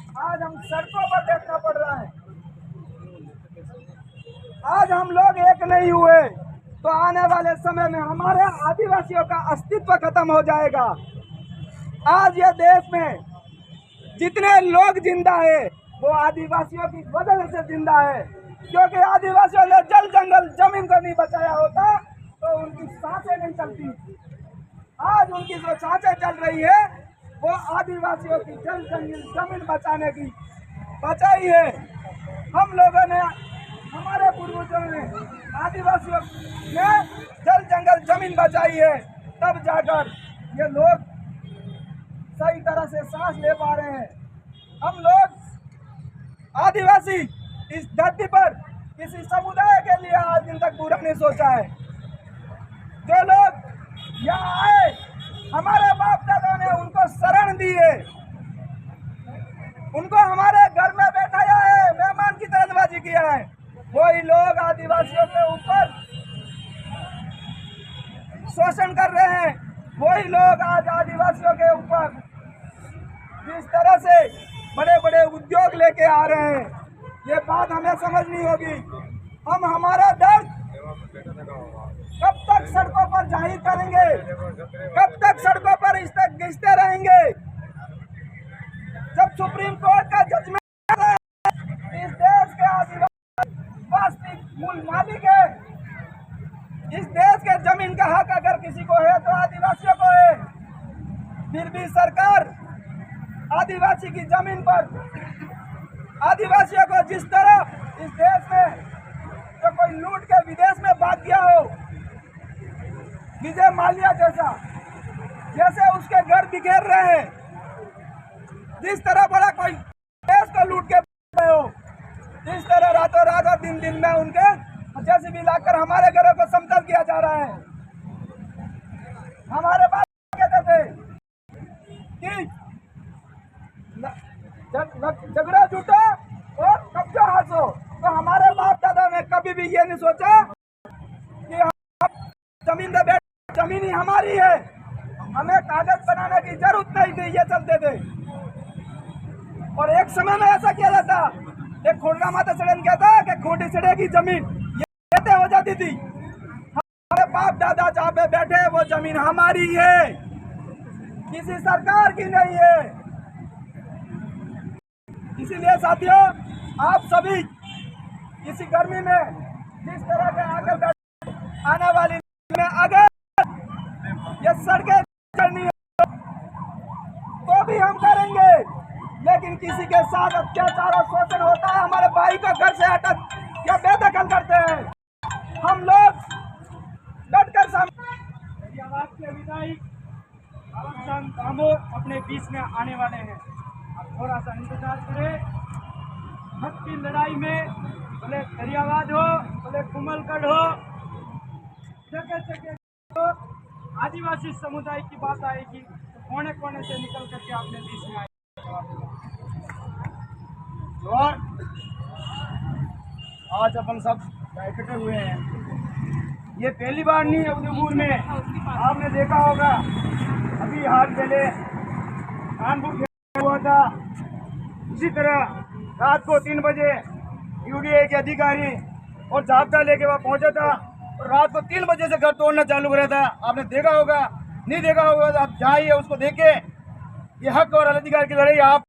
आज हम सड़कों पर देखना पड़ रहा है। आज हम लोग एक नहीं हुए तो आने वाले समय में हमारे आदिवासियों का अस्तित्व खत्म हो जाएगा। आज ये देश में जितने लोग जिंदा है वो आदिवासियों की वजह से जिंदा है, क्योंकि आदिवासियों ने जल जंगल जमीन को नहीं बचाया होता तो उनकी सांसें नहीं चलती। आज उनकी जो सांसें चल रही है वो आदिवासियों की जल जंगल जमीन बचाने की बचाई है। हम लोगों ने, हमारे पूर्वजों ने आदिवासियों ने जल जंगल जमीन बचाई है, तब जाकर ये लोग सही तरह से सांस ले पा रहे हैं। हम लोग आदिवासी इस धरती पर किसी समुदाय के लिए आज दिन तक पूरा नहीं सोचा है। जो लोग यहाँ आए, हमारे बाप दादा ने उनको शरण दी है, उनको हमारे घर में बैठाया है, मेहमान की तरह नवाजी किया है। वही लोग आदिवासियों के ऊपर शोषण कर रहे हैं। वही लोग आज आदिवासियों के ऊपर जिस तरह से बड़े बड़े उद्योग लेके आ रहे हैं, ये बात हमें समझनी होगी। हम हमारा दर्द कब तक सड़कों पर जाहिर करेंगे, कब तक सड़कों पर इस तक घिसते रहेंगे? जब सुप्रीम कोर्ट का जजमेंट है, इस देश के आदिवासी वास्तविक मूल मालिक है। इस देश के जमीन का हक अगर किसी को है तो आदिवासियों को है। फिर भी सरकार आदिवासी की जमीन पर आदिवासियों को जिस तरह इस देश में जो कोई लूट के विदेश में भाग गया हो, विजय माल्या जैसे उसके घर बिखेर रहे हैं, जिस तरह बड़ा कोई देश को लूट के गए हो, जिस तरह रातों रात और दिन दिन में उनके जैसे भी लाकर हमारे घरों को समतल किया जा रहा है। हमारे बाप कहते थे कि झगड़ा झूठा और कब्जा हाथों, तो हमारे बाप दादा ने कभी भी ये नहीं सोचा कि हम जमीन पे बैठ, जमीन ही हमारी है, हमें कागज बनाने की जरूरत नहीं थी, ये चलते थे। और एक समय में ऐसा किया जाता, एक खोड़ना माता सड़न कहता कि खोटी सड़ेगी जमीन, ये कहते हो जाती थी। हमारे बाप दादा जहाँ पे बैठे वो जमीन हमारी है, किसी सरकार की नहीं है। इसीलिए साथियों, आप सभी इसी गर्मी में जिस तरह के आकर आने वाली में अगर ये सड़कें चलनी है तो भी हम करेंगे, लेकिन किसी के साथ अत्याचार और शोषण होता है, हमारे भाई को घर से हटक या बेदखल करते हैं, हम लोग डटकर सामने। आवाज के विधायक दामों अपने बीच में आने वाले हैं, आप थोड़ा सा इंतजार करें। हक की लड़ाई में भले दरियावाद हो, भले कुमलगढ़ हो, जगह जगह हो, आदिवासी समुदाय की बात आएगी तो कोने कोने से निकल करके अपने बीच में आएंगे। और आज अपन सब इकट्ठे हुए हैं, ये पहली बार नहीं है उदयपुर में। आपने देखा होगा अभी हाल पहले कानपुर हुआ था, इसी तरह रात को 3 बजे यूडीए के अधिकारी और जाब्ता लेके वहाँ पहुंचा था और रात को 3 बजे से घर तोड़ना चालू कर रहा था। आपने देखा होगा, नहीं देखा होगा तो आप जाइए उसको देखे। ये हक और अधिकार की लड़ाई आप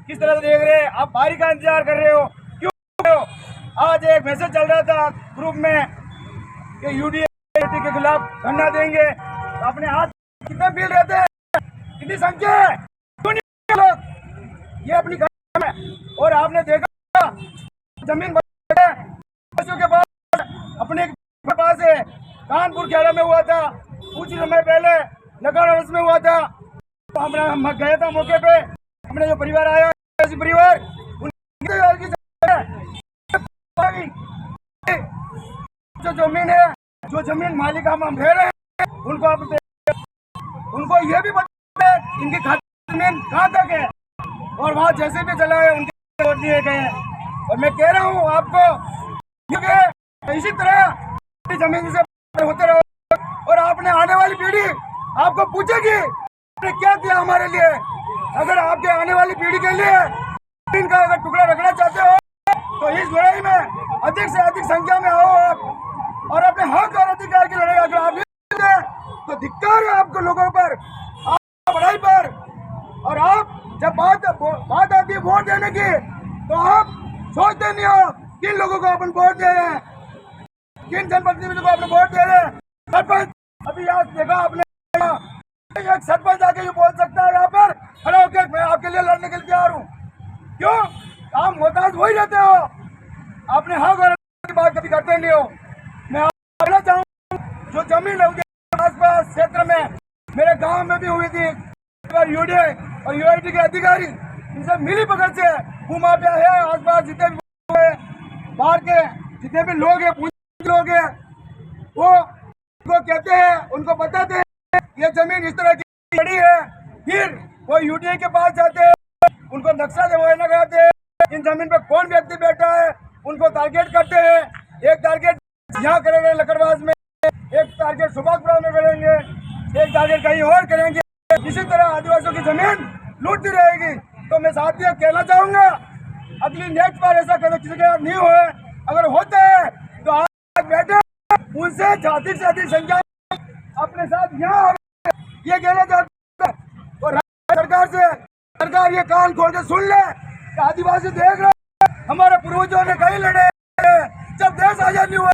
किस तरह से देख रहे हैं? आप बारी का इंतजार कर रहे हो, क्यों कर रहे हो? आज एक मैसेज चल रहा था ग्रुप में कि यूडीए के खिलाफ धरना देंगे, तो अपने हाथ कितने भीड़ रहते हैं, कितनी संख्या है, क्यों नहीं लोग ये अपनी में। और आपने देखा जमीन के पास अपने पास है, कानपुर खेड़ा में हुआ था, कुछ समय पहले लगानवंश में हुआ था। तो हम गए था मौके पे, हमने जो परिवार आया परिवार जो जमीन है, जो जमीन मालिक हम कह रहे हैं उनको आप उनको ये भी बता इनके खाते जमीन कहाँ तक है और वहाँ जैसे भी चला है उनके वोट दिए गए हैं। और मैं कह रहा हूँ आपको, क्योंकि इसी तरह जमीन से होते रहो और आपने आने वाली पीढ़ी आपको पूछेगी क्या किया हमारे लिए। अगर आपके आने वाली पीढ़ी के लिए जमीन का अगर टुकड़ा रखना चाहते हो तो इस लड़ाई में अधिक से अधिक संख्या में आओ आप और अपने हक और अधिकार की लड़ाई अगर आप नहीं दें तो धिक्कार है आपको लोगों पर, आप पढ़ाई पर। और आप जब बात आती है वोट देने की तो आप सोचते नहीं हो किन लोगों को अपन वोट दे रहे हैं, किन जनप्रतिनिधियों को अपन वोट दे रहे हैं। सरपंच अभी आज देखा आपने, एक सरपंच आके ये बोल सकता है यहाँ पर खड़ा होकर मैं आपके लिए लड़ने के लिए तैयार हूँ। क्यों? आप मोहताज वही रहते हो, अपने हक और की बात कभी करते नहीं हो। मैं कहना चाहूँ जो जमीन है उसके आसपास क्षेत्र में मेरे गांव में भी हुई थी, यूडीए और यूआईटी के अधिकारी इनसे मिली पकड़ से भूमाफिया है आसपास जितने भी बाहर के जितने भी लोग हैं लोग हैं वो उनको कहते हैं, उनको बताते हैं ये जमीन इस तरह की पड़ी है। फिर वो यूडीए के पास जाते हैं, उनको नक्शा मुआयना कराते हैं, इन जमीन पे कौन व्यक्ति बैठा है उनको टारगेट करते हैं। एक टारगेट यहाँ करेंगे लकड़बाज में, एक टारगेट सुभाषपुरा में करेंगे, एक टारगेट कहीं और करेंगे। इसी तरह आदिवासियों की जमीन लूटती रहेगी। तो मैं साथियों कहना चाहूंगा अगली नेक्स्ट बार ऐसा कदम किसी के साथ नहीं हो, अगर होता है तो आज बैठे उनसे अधिक से अधिक संख्या अपने साथ यहाँ ये कहना चाहता हूं। और सरकार ये कान खोल के सुन ले, आदिवासी देख रहे हमारे पूर्वजों ने कहीं लड़े, जब देश आजाद नहीं हुआ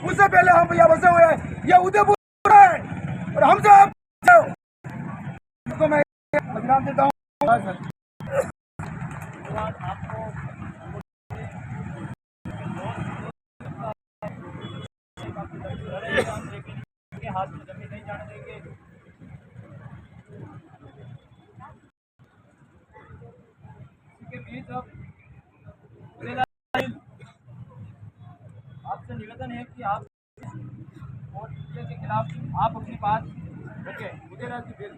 उससे पहले हम यहाँ बसे हुए हैं, ये उदयपुर है और हमसे आप तो मैं विराम देता हूँ। हाथ में जमीन नहीं जाने देंगे। इसके बीच अब आपसे निवेदन है कि आप और के खिलाफ आप अपनी बात रखें। मुझे बिल